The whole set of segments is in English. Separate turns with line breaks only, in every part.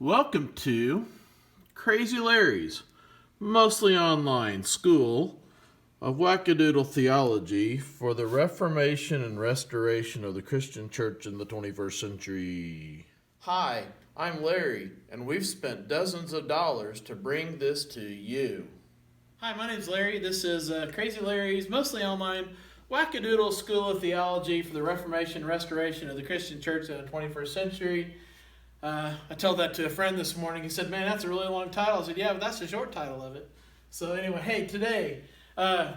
Welcome to Crazy Larry's, mostly online school of Wackadoodle Theology for the Reformation and Restoration of the Christian Church in the 21st century. Hi, I'm Larry, and we've spent dozens of dollars to bring this to you.
Hi, my name's Larry. This is Crazy Larry's, mostly online, Wackadoodle School of Theology for the Reformation and Restoration of the Christian Church in the 21st century. I told that to a friend this morning. He said, man, that's a really long title. I said, yeah, but that's the short title of it. So anyway, hey, today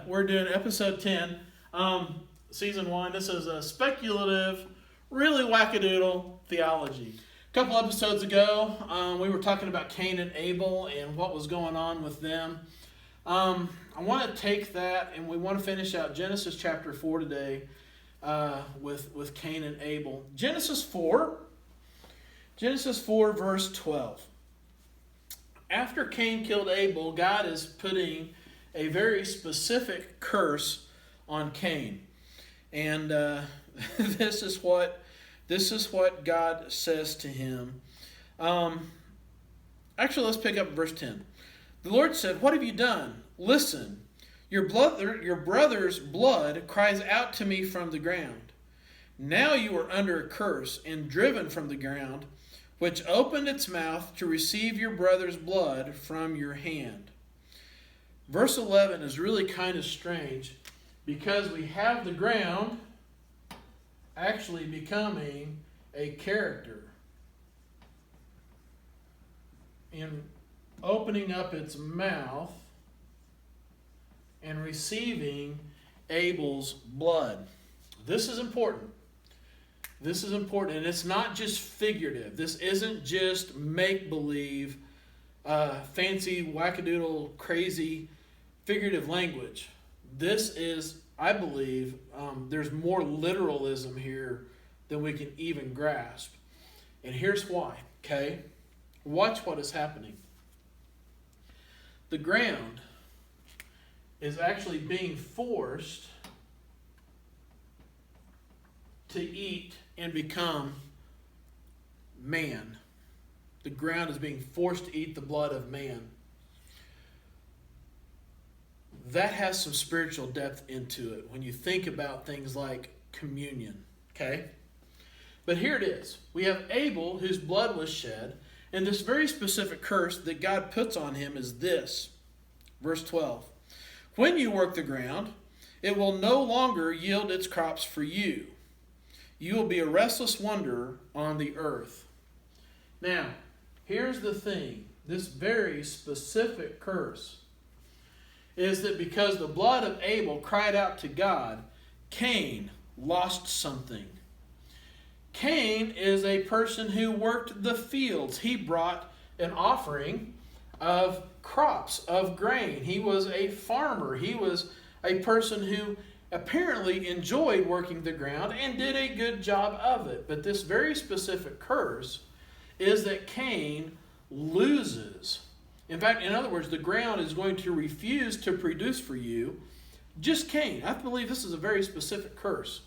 we're doing episode 10, season 1. This is a speculative, really wackadoodle theology. A couple episodes ago, we were talking about Cain and Abel and what was going on with them. I want to take that and we want to finish out Genesis chapter 4 today with Cain and Abel. Genesis 4 verse 12. After Cain killed Abel, God is putting a very specific curse on Cain. And this is what God says to him. Actually, let's pick up verse 10. The Lord said, "What have you done? Listen, your brother's blood cries out to me from the ground. Now you are under a curse and driven from the ground, which opened its mouth to receive your brother's blood from your hand." Verse 11 is really kind of strange because we have the ground actually becoming a character and opening up its mouth and receiving Abel's blood. This is important. This is important, and it's not just figurative. This isn't just make-believe, fancy, wackadoodle, crazy, figurative language. This is, I believe, there's more literalism here than we can even grasp. And here's why, okay? Watch what is happening. The ground is actually being forced to eat and become man. The ground is being forced to eat the blood of man. That has some spiritual depth into it when you think about things like communion, okay? But here it is. We have Abel, whose blood was shed, and this very specific curse that God puts on him is this. Verse 12. When you work the ground, it will no longer yield its crops for you. You will be a restless wanderer on the earth. Now, here's the thing. This very specific curse is that because the blood of Abel cried out to God, Cain lost something. Cain is a person who worked the fields. He brought an offering of crops, of grain. He was a farmer. He was a person who apparently enjoyed working the ground and did a good job of it. But this very specific curse is that Cain loses. In fact, in other words, the ground is going to refuse to produce for you just Cain. I believe this is a very specific curse,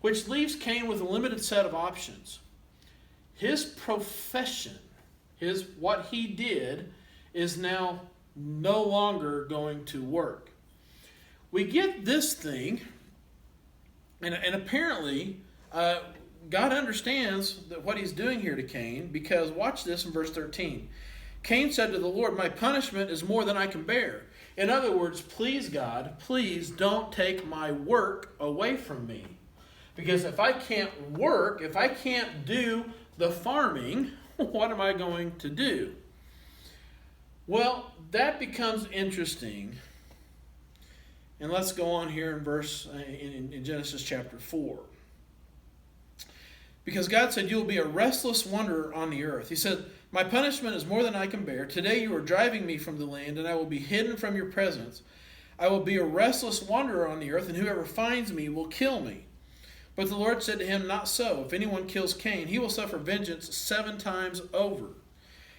which leaves Cain with a limited set of options. His profession, what he did, is now no longer going to work. We get this thing, and apparently God understands that what he's doing here to Cain, because watch this in verse 13. Cain said to the Lord, "My punishment is more than I can bear." In other words, please God, please don't take my work away from me. Because if I can't work, if I can't do the farming, what am I going to do? Well, that becomes interesting. And let's go on here in Genesis chapter 4. Because God said, "You will be a restless wanderer on the earth." He said, "My punishment is more than I can bear. Today you are driving me from the land, and I will be hidden from your presence. I will be a restless wanderer on the earth, and whoever finds me will kill me." But the Lord said to him, "Not so. If anyone kills Cain, he will suffer vengeance 7 times over."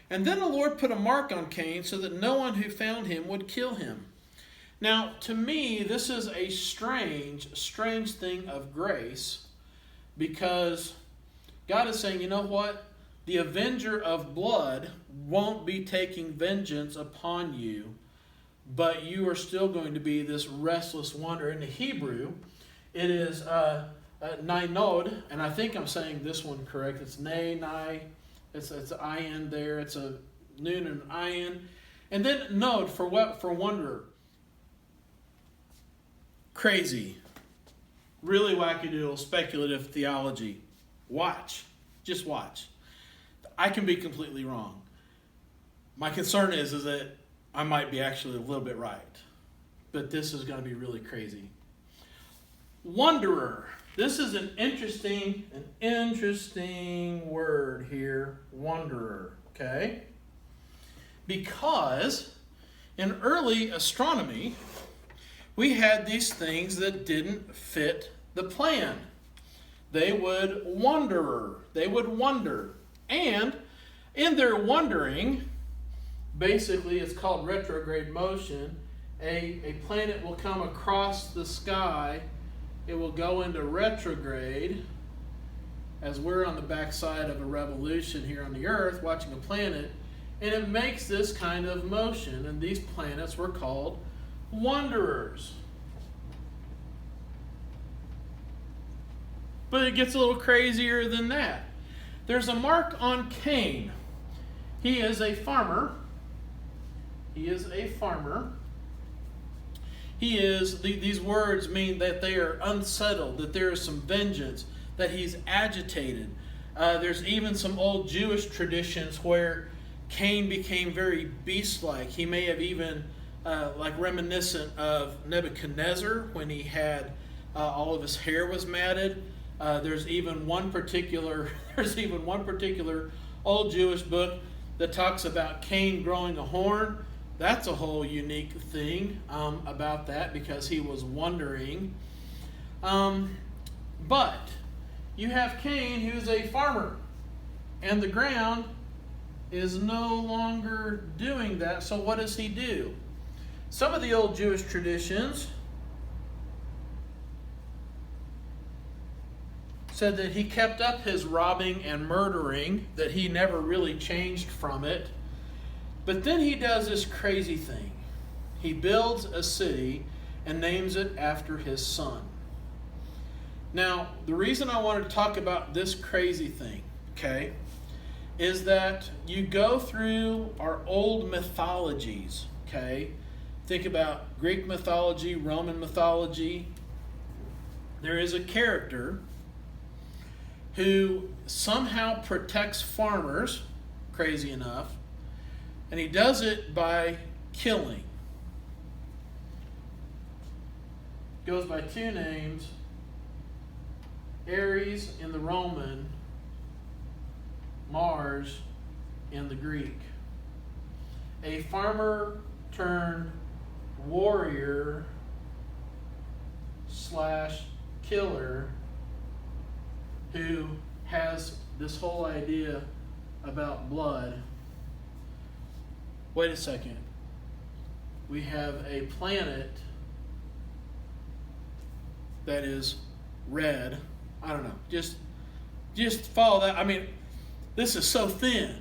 And then the Lord put a mark on Cain so that no one who found him would kill him. Now, to me, this is a strange thing of grace, because God is saying, you know what? the avenger of blood won't be taking vengeance upon you, but you are still going to be this restless wanderer. In the Hebrew, it is nainod, and I think I'm saying this one correct. It's nai. It's an ayin there. It's a noon and an ayin, and then nod for what? For wanderer. Crazy, really wackadoodle, speculative theology. Watch, just watch. I can be completely wrong. My concern is that I might be actually a little bit right, but this is going to be really crazy. Wanderer. This is an interesting word here, wanderer, okay? Because in early astronomy, we had these things that didn't fit the plan. They would wander. And in their wandering, basically it's called retrograde motion. A planet will come across the sky. It will go into retrograde as we're on the backside of a revolution here on the Earth watching a planet. And it makes this kind of motion. And these planets were called wanderers. But it gets a little crazier than that. There's a mark on Cain. He is a farmer. These words mean that they are unsettled, that there is some vengeance, that he's agitated. There's even some old Jewish traditions where Cain became very beast-like. He may have even, reminiscent of Nebuchadnezzar when he had all of his hair was matted. There's even one particular old Jewish book that talks about Cain growing a horn. That's a whole unique thing about that because he was wandering. But you have Cain, who's a farmer, and the ground is no longer doing that. So what does he do? Some of the old Jewish traditions said that he kept up his robbing and murdering, that he never really changed from it. But then he does this crazy thing. He builds a city and names it after his son. Now, the reason I wanted to talk about this crazy thing, okay, is that you go through our old mythologies, okay? Think about Greek mythology, Roman mythology. There is a character who somehow protects farmers, crazy enough, and he does it by killing. Goes by two names, Ares in the Roman, Mars in the Greek. A farmer turned warrior / killer who has this whole idea about blood. Wait a second. We have a planet that is red. I don't know. Just follow that. I mean, this is so thin.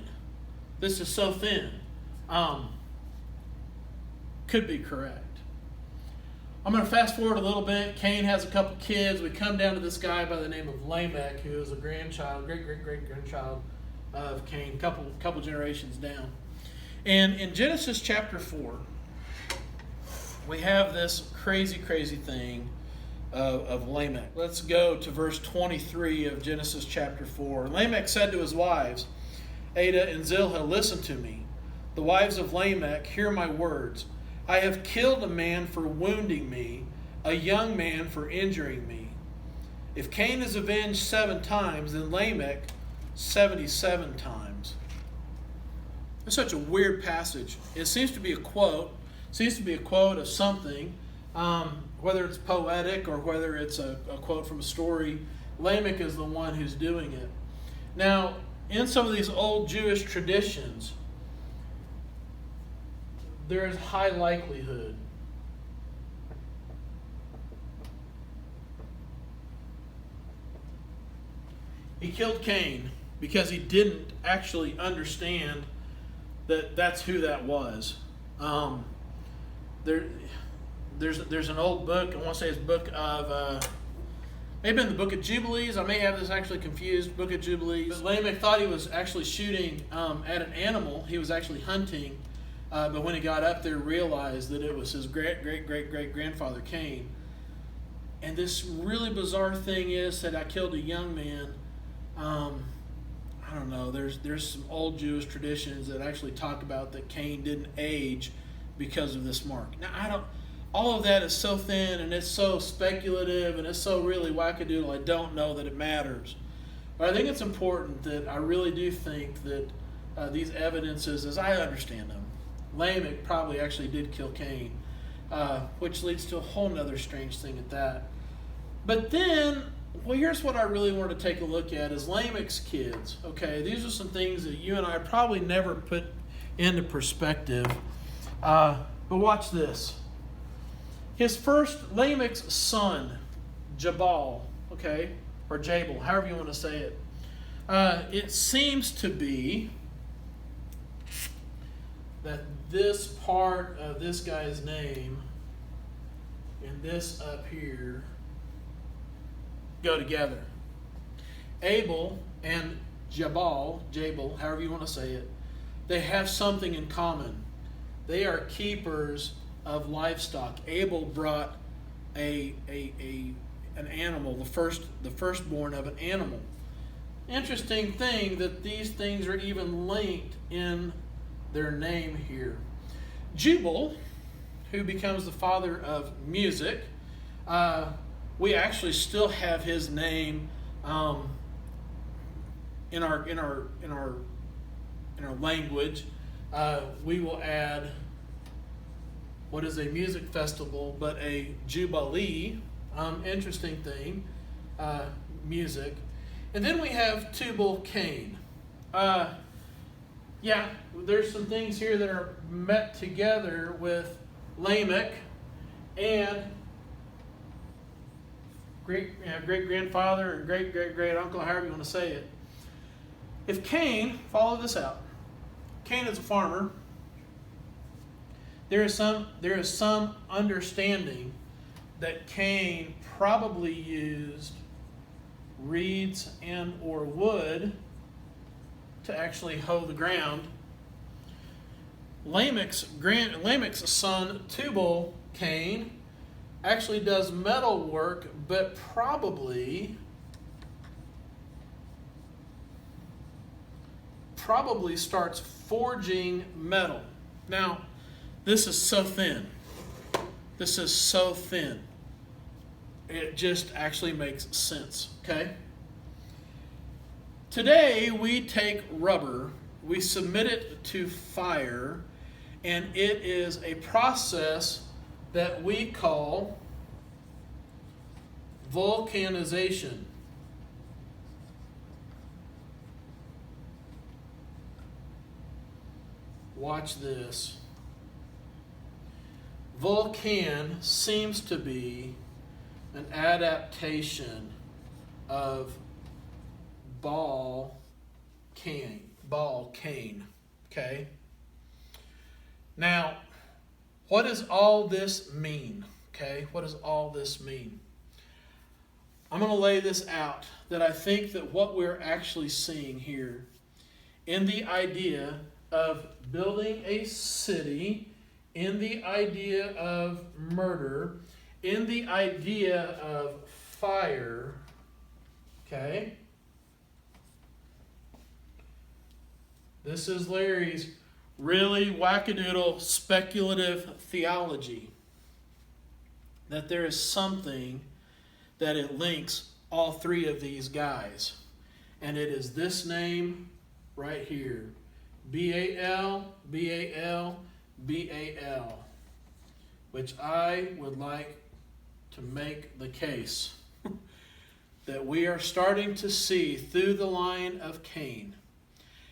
Could be correct. I'm going to fast forward a little bit. Cain has a couple kids. We come down to this guy by the name of Lamech, who is a grandchild, great-great-great-grandchild of Cain, couple generations down. And in Genesis chapter 4, we have this crazy thing of Lamech. Let's go to verse 23 of Genesis chapter 4. Lamech said to his wives, Adah and Zillah, listen to me. The wives of Lamech, hear my words. I have killed a man for wounding me, a young man for injuring me. If Cain is avenged 7 times, then Lamech 77 times. It's such a weird passage. It seems to be a quote. Of something, whether it's poetic or whether it's a quote from a story. Lamech is the one who's doing it. Now, in some of these old Jewish traditions, there is high likelihood he killed Cain. because he didn't actually understand that that's who that was. There's an old book, I want to say it's book of, maybe in the book of Jubilees. I may have this actually confused, book of Jubilees. But Lamech thought he was actually shooting at an animal. He was actually hunting, but when he got up there, realized that it was his great-great-great-great-grandfather Cain. And this really bizarre thing is that I killed a young man. I don't know, there's some old Jewish traditions that actually talk about that Cain didn't age because of this mark. Now, all of that is so thin and it's so speculative and it's so really wackadoodle, I don't know that it matters. But I think it's important that I really do think that these evidences, as I understand them, Lamech probably actually did kill Cain, which leads to a whole nother strange thing at that. But then, well, here's what I really want to take a look at is Lamech's kids. Okay, these are some things that you and I probably never put into perspective. But watch this. Lamech's son, Jabal, okay, or Jabal, however you want to say it. It seems to be that this part of this guy's name and this up here go together. Abel and Jabal, however you want to say it, they have something in common. They are keepers of livestock. Abel brought an animal, the firstborn of an animal. Interesting thing that these things are even linked in their name here. Jubal, who becomes the father of music, we actually still have his name in our language. We will add what is a music festival, but a jubilee. Interesting thing, music. And then we have Tubal-Cain. Yeah, there's some things here that are met together with Lamech and great-grandfather and great-great-great-uncle, however you want to say it. If Cain, follow this out, Cain is a farmer, there is some understanding that Cain probably used reeds and or wood to actually hoe the ground. Lamech's son Tubal-Cain actually does metal work, but probably starts forging metal. Now, this is so thin. It just actually makes sense, okay? Today, we take rubber, we submit it to fire, and it is a process that we call vulcanization. Watch this. Vulcan seems to be an adaptation of Cain. Okay? Now, what does all this mean? Okay? What does all this mean? I'm going to lay this out, that I think that what we're actually seeing here in the idea of building a city, in the idea of murder, in the idea of fire, okay? This is Larry's really wackadoodle speculative theology. That there is something that it links all three of these guys. And it is this name right here. B-A-L, B-A-L, B-A-L. Which I would like to make the case that we are starting to see through the line of Cain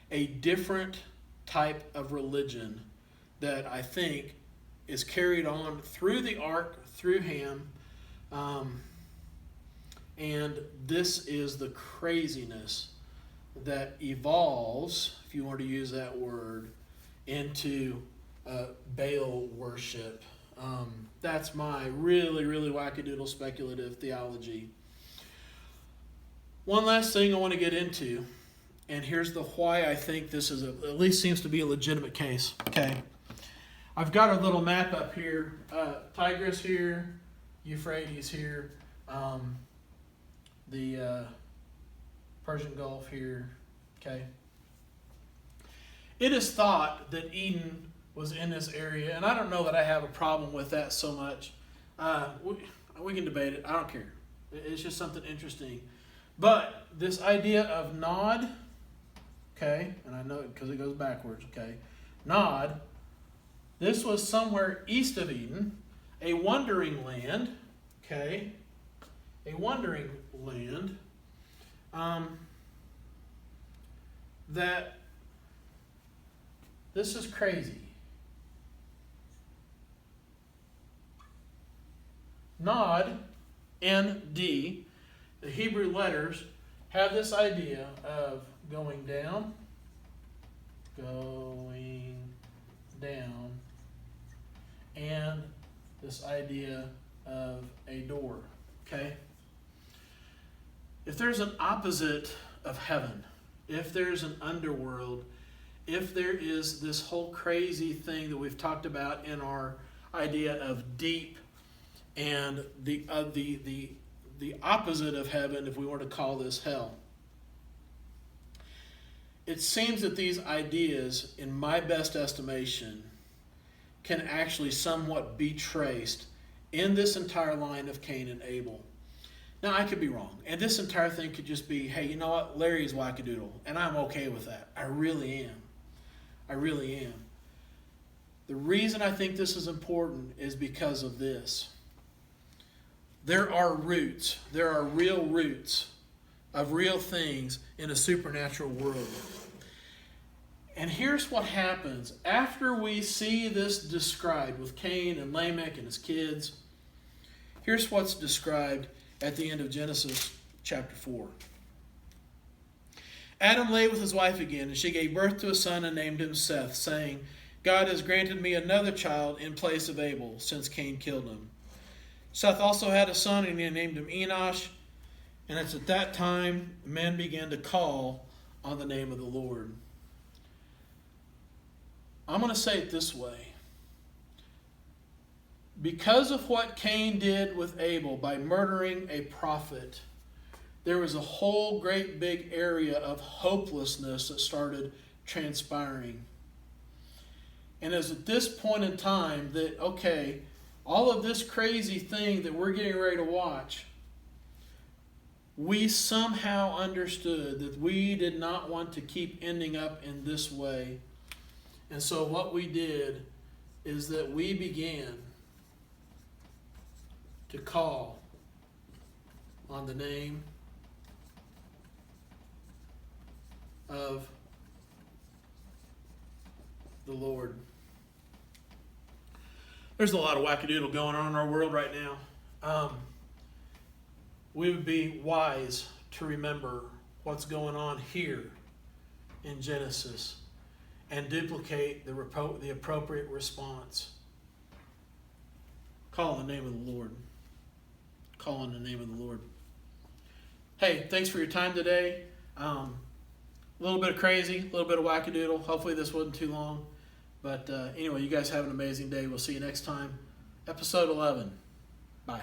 a different type of religion that I think is carried on through the ark, through Ham. And this is the craziness that evolves, if you want to use that word, into Baal worship. That's my really, really wackadoodle speculative theology. One last thing I want to get into, and here's the why I think this is at least seems to be a legitimate case. Okay, I've got our little map up here. Tigris here, Euphrates here, the Persian Gulf here. Okay. It is thought that Eden was in this area, and I don't know that I have a problem with that so much. We can debate it. I don't care. It's just something interesting. But this idea of Nod, okay, and I know it because it goes backwards, okay. Nod, this was somewhere east of Eden, a wandering land, okay, a wandering land that this is crazy. Nod, N-D, the Hebrew letters have this idea of going down, and this idea of a door, okay? If there's an opposite of heaven, if there's an underworld, if there is this whole crazy thing that we've talked about in our idea of deep and the opposite of heaven, if we were to call this hell, it seems that these ideas, in my best estimation, can actually somewhat be traced in this entire line of Cain and Abel. Now, I could be wrong, and this entire thing could just be, hey, you know what, Larry's wackadoodle, and I'm okay with that. I really am. I really am. The reason I think this is important is because of this. There are roots, there are real roots of real things in a supernatural world. And here's what happens after we see this described with Cain and Lamech and his kids. Here's what's described at the end of Genesis chapter 4. Adam lay with his wife again, and she gave birth to a son and named him Seth, saying, God has granted me another child in place of Abel, since Cain killed him. Seth also had a son, and he named him Enosh. And it's at that time men began to call on the name of the Lord. I'm going to say it this way. Because of what Cain did with Abel by murdering a prophet, there was a whole great big area of hopelessness that started transpiring. And it's at this point in time that, okay, all of this crazy thing that we're getting ready to watch, we somehow understood that we did not want to keep ending up in this way. And so what we did is that we began to call on the name of the Lord. There's a lot of wackadoodle going on in our world right now. We would be wise to remember what's going on here in Genesis and duplicate the appropriate response. Call on the name of the Lord. Call on the name of the Lord. Hey, thanks for your time today. A little bit of crazy, a little bit of wackadoodle. Hopefully this wasn't too long. But anyway, you guys have an amazing day. We'll see you next time. Episode 11. Bye.